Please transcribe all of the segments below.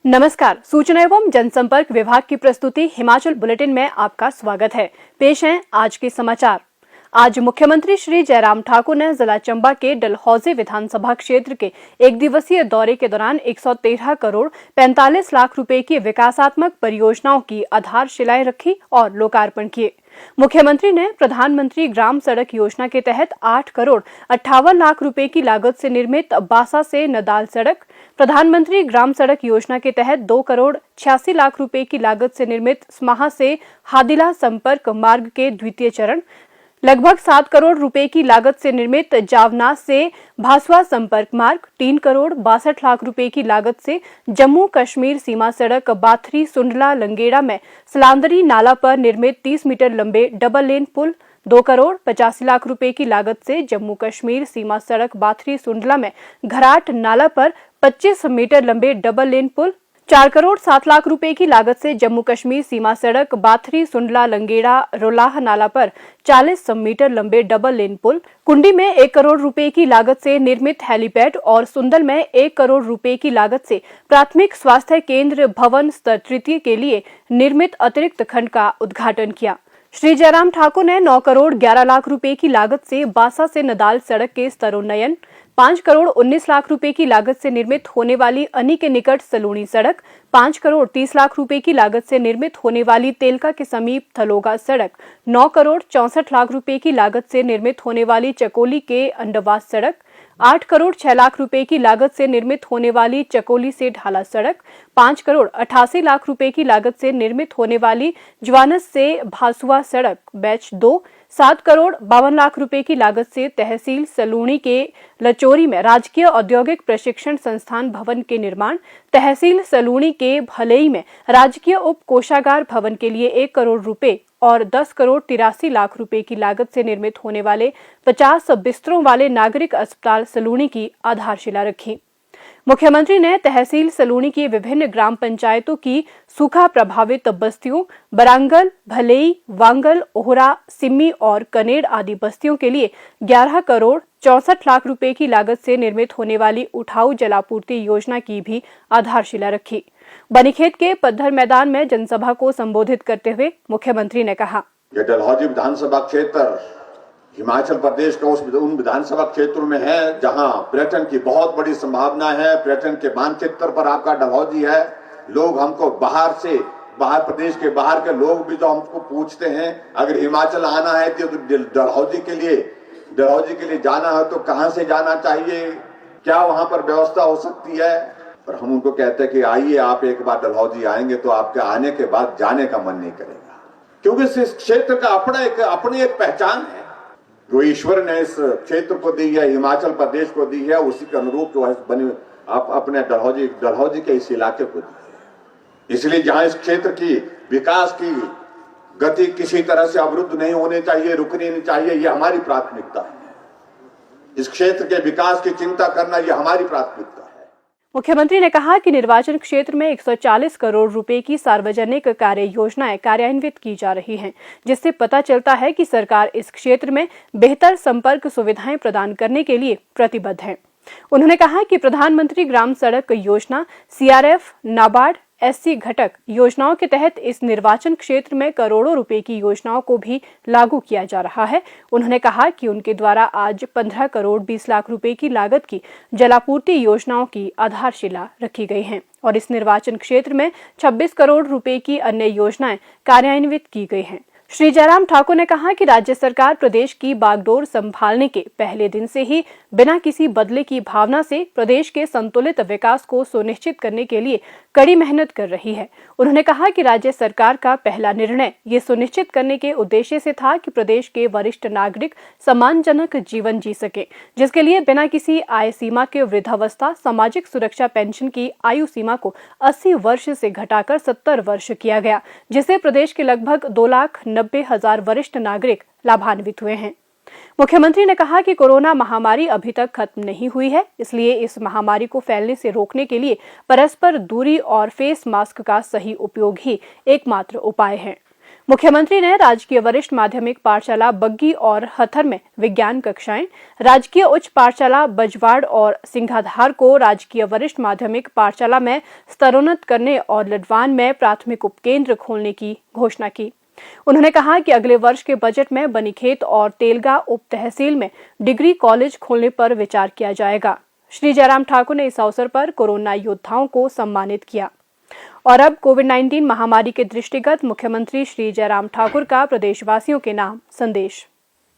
नमस्कार, सूचना एवं जनसंपर्क विभाग की प्रस्तुति हिमाचल बुलेटिन में आपका स्वागत है। पेश हैं आज के समाचार। आज मुख्यमंत्री श्री जयराम ठाकुर ने जिला चंबा के डलहौजी विधानसभा क्षेत्र के एक दिवसीय दौरे के दौरान 113 करोड़ 45 लाख रुपए की विकासात्मक परियोजनाओं की आधारशिलाएं रखी और लोकार्पण किए। मुख्यमंत्री ने प्रधानमंत्री ग्राम सड़क योजना के तहत 8 करोड़ 58 लाख रुपए की लागत से निर्मित बासा से नदाल सड़क, प्रधानमंत्री ग्राम सड़क योजना के तहत 2 करोड़ 86 लाख रुपए की लागत से निर्मित स्माहा से हादिला संपर्क मार्ग के द्वितीय चरण, लगभग 7 करोड़ रुपए की लागत से निर्मित जावना से भासवा संपर्क मार्ग, 3 करोड़ 62 लाख रुपए की लागत से जम्मू कश्मीर सीमा सड़क बाथरी सुंडला लंगेड़ा में सलांदरी नाला पर निर्मित 30 मीटर लंबे डबल लेन पुल, 2 करोड़ 85 लाख रुपए की लागत से जम्मू कश्मीर सीमा सड़क बाथरी सुंडला में घराट नाला पर 25 मीटर लंबे डबल लेन पुल, 4 करोड़ 7 लाख रुपए की लागत से जम्मू कश्मीर सीमा सड़क बाथरी सुंडला लंगेड़ा रोलाह नाला पर 40 मीटर लंबे डबल लेन पुल, कुंडी में 1 करोड़ रुपए की लागत से निर्मित हेलीपैड और सुंदल में 1 करोड़ रुपए की लागत से प्राथमिक स्वास्थ्य केंद्र भवन स्तर तृतीय के लिए निर्मित अतिरिक्त खंड का उद्घाटन किया। श्री जयराम ठाकुर ने 9 करोड़ 11 लाख रुपए की लागत से बासा से नदाल सड़क के स्तरोन्नयन, 5 करोड़ 19 लाख रुपए की लागत से निर्मित होने वाली अनी के निकट सलूणी सड़क, 5 करोड़ 30 लाख रुपए की लागत से निर्मित होने वाली तेलका के समीप थलोगा सड़क, 9 करोड़ 64 लाख रुपए की लागत से निर्मित होने वाली चकोली के अंडवास सड़क, 8 करोड़ 6 लाख रुपए की लागत से निर्मित होने वाली चकोली से ढाला सड़क, 5 करोड़ 88 लाख रुपए की लागत से निर्मित होने वाली जवानस से भासुआ सड़क बैच 2, 7 करोड़ 52 लाख रुपए की लागत से तहसील सलूणी के लचोरी में राजकीय औद्योगिक प्रशिक्षण संस्थान भवन के निर्माण, तहसील सलूणी के भलई में राजकीय उप कोषागार भवन के लिए 1 करोड़ रुपए और 10 करोड़ 83 लाख रुपए की लागत से निर्मित होने वाले 50 बिस्तरों वाले नागरिक अस्पताल सलूणी की आधारशिला रखी। मुख्यमंत्री ने तहसील सलूणी की विभिन्न ग्राम पंचायतों की सूखा प्रभावित बस्तियों बरांगल, भलेई, वांगल, ओहरा, सिम्मी और कनेड़ आदि बस्तियों के लिए 11 करोड़ 64 लाख रुपए की लागत से निर्मित होने वाली उठाऊ जलापूर्ति योजना की भी आधारशिला रखी। बनीखेत के पद्धर मैदान में जनसभा को संबोधित करते हुए मुख्यमंत्री ने कहा, ये डलहौजी विधानसभा क्षेत्र हिमाचल प्रदेश का उन विधानसभा क्षेत्रों में है जहां पर्यटन की बहुत बड़ी संभावना है। पर्यटन के मानचित्र पर आपका डलहौजी है। लोग हमको बाहर प्रदेश के बाहर के लोग भी जो हमको पूछते हैं, अगर हिमाचल आना है तो डलहौजी के लिए जाना है तो कहां से जाना चाहिए, क्या वहां पर व्यवस्था हो सकती है। और हम उनको कहते हैं कि आइए, आप एक बार डलहौजी आएंगे तो आपके आने के बाद जाने का मन नहीं करेगा, क्योंकि इस क्षेत्र का अपनी एक पहचान है जो ईश्वर ने इस क्षेत्र को दी है, हिमाचल प्रदेश को दी है। उसी के अनुरूप जो है बनी आप अपने डलहौजी के इस इलाके को दी है। इसलिए जहां इस क्षेत्र की विकास की गति किसी तरह से अवरुद्ध नहीं होनी चाहिए, रुकनी नहीं चाहिए, ये हमारी प्राथमिकता है। इस क्षेत्र के विकास की चिंता करना ये हमारी प्राथमिकता है। मुख्यमंत्री ने कहा कि निर्वाचन क्षेत्र में 140 करोड़ रुपए की सार्वजनिक कार्य योजनाएं कार्यान्वित की जा रही हैं, जिससे पता चलता है कि सरकार इस क्षेत्र में बेहतर संपर्क सुविधाएं प्रदान करने के लिए प्रतिबद्ध है। उन्होंने कहा कि प्रधानमंत्री ग्राम सड़क योजना, सीआरएफ, नाबार्ड, एससी घटक योजनाओं के तहत इस निर्वाचन क्षेत्र में करोड़ों रुपए की योजनाओं को भी लागू किया जा रहा है। उन्होंने कहा कि उनके द्वारा आज 15 करोड़ 20 लाख रुपए की लागत की जलापूर्ति योजनाओं की आधारशिला रखी गई है और इस निर्वाचन क्षेत्र में 26 करोड़ रुपए की अन्य योजनाएं कार्यान्वित की गई हैं। श्री जयराम ठाकुर ने कहा कि राज्य सरकार प्रदेश की बागडोर संभालने के पहले दिन से ही बिना किसी बदले की भावना से प्रदेश के संतुलित विकास को सुनिश्चित करने के लिए कड़ी मेहनत कर रही है। उन्होंने कहा कि राज्य सरकार का पहला निर्णय ये सुनिश्चित करने के उद्देश्य से था कि प्रदेश के वरिष्ठ नागरिक सम्मानजनक जीवन जी सके, जिसके लिए बिना किसी आय सीमा के वृद्धावस्था सामाजिक सुरक्षा पेंशन की आयु सीमा को 80 वर्ष से घटाकर 70 वर्ष किया गया, जिससे प्रदेश के लगभग 2,90,000 वरिष्ठ नागरिक लाभान्वित हुए हैं। मुख्यमंत्री ने कहा कि कोरोना महामारी अभी तक खत्म नहीं हुई है, इसलिए इस महामारी को फैलने से रोकने के लिए परस्पर दूरी और फेस मास्क का सही उपयोग ही एकमात्र उपाय है। मुख्यमंत्री ने राजकीय वरिष्ठ माध्यमिक पाठशाला बग्गी और हथर में विज्ञान कक्षाएं, राजकीय उच्च पाठशाला बजवाड़ और सिंघाधार को राजकीय वरिष्ठ माध्यमिक पाठशाला में स्तरोन्नत करने और लडवान में प्राथमिक उपकेंद्र खोलने की घोषणा की। उन्होंने कहा कि अगले वर्ष के बजट में बनीखेत और तेलगा उप तहसील में डिग्री कॉलेज खोलने पर विचार किया जाएगा। श्री जयराम ठाकुर ने इस अवसर पर कोरोना योद्धाओं को सम्मानित किया। और अब कोविड-19 महामारी के दृष्टिगत मुख्यमंत्री श्री जयराम ठाकुर का प्रदेशवासियों के नाम संदेश।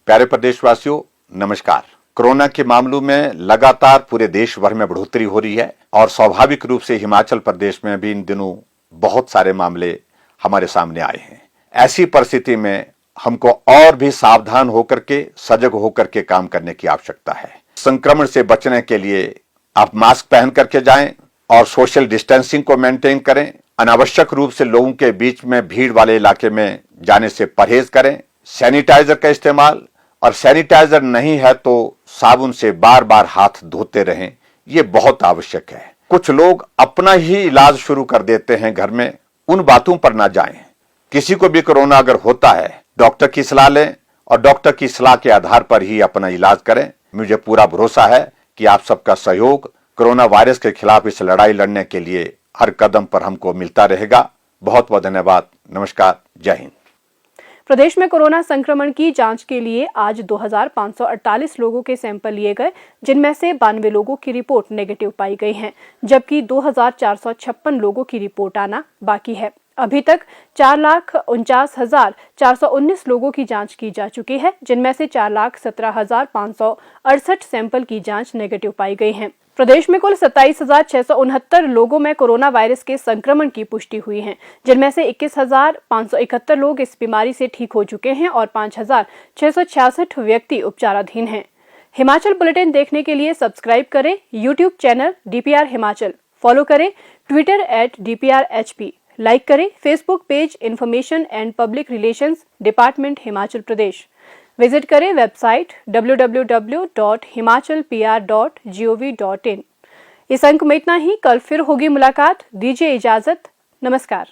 प्यारे प्रदेशवासियों, नमस्कार। कोरोना के मामलों में लगातार पूरे देश भर में बढ़ोतरी हो रही है और स्वाभाविक रूप से हिमाचल प्रदेश में भी इन दिनों बहुत सारे मामले हमारे सामने आए हैं। ऐसी परिस्थिति में हमको और भी सावधान होकर के, सजग होकर के काम करने की आवश्यकता है। संक्रमण से बचने के लिए आप मास्क पहन करके जाएं और सोशल डिस्टेंसिंग को मेंटेन करें। अनावश्यक रूप से लोगों के बीच में भीड़ वाले इलाके में जाने से परहेज करें। सैनिटाइजर का इस्तेमाल, और सैनिटाइजर नहीं है तो साबुन से बार बार हाथ धोते रहें, ये बहुत आवश्यक है। कुछ लोग अपना ही इलाज शुरू कर देते हैं घर में, उन बातों पर ना जाएं। किसी को भी कोरोना अगर होता है, डॉक्टर की सलाह लें और डॉक्टर की सलाह के आधार पर ही अपना इलाज करें। मुझे पूरा भरोसा है कि आप सबका सहयोग कोरोना वायरस के खिलाफ इस लड़ाई लड़ने के लिए हर कदम पर हमको मिलता रहेगा। बहुत बहुत धन्यवाद। नमस्कार। जय हिंद। प्रदेश में कोरोना संक्रमण की जांच के लिए आज 2548 लोगों के सैंपल लिए गए, जिनमें से 92 लोगों की रिपोर्ट नेगेटिव पाई गई है, जबकि 2456 लोगों की रिपोर्ट आना बाकी है। अभी तक 4,49,419 लोगों की जांच की जा चुकी है, जिनमें से 4,17,568 सैंपल की जांच नेगेटिव पाई गई है। प्रदेश में कुल 27,669 लोगों में कोरोना वायरस के संक्रमण की पुष्टि हुई है, जिनमें से 21,571 लोग इस बीमारी से ठीक हो चुके हैं और 5,666 व्यक्ति उपचाराधीन हैं। हिमाचल बुलेटिन देखने के लिए सब्सक्राइब करें YouTube channel DPR Himachal, follow करें ट्विटर @DPRHP, लाइक करें Facebook page information and public relations department Himachal Pradesh. Visit करें वेबसाइट www.himachalpr.gov.in। इस अंक में इतना ही। कल फिर होगी मुलाकात। दीजिए इजाजत। नमस्कार।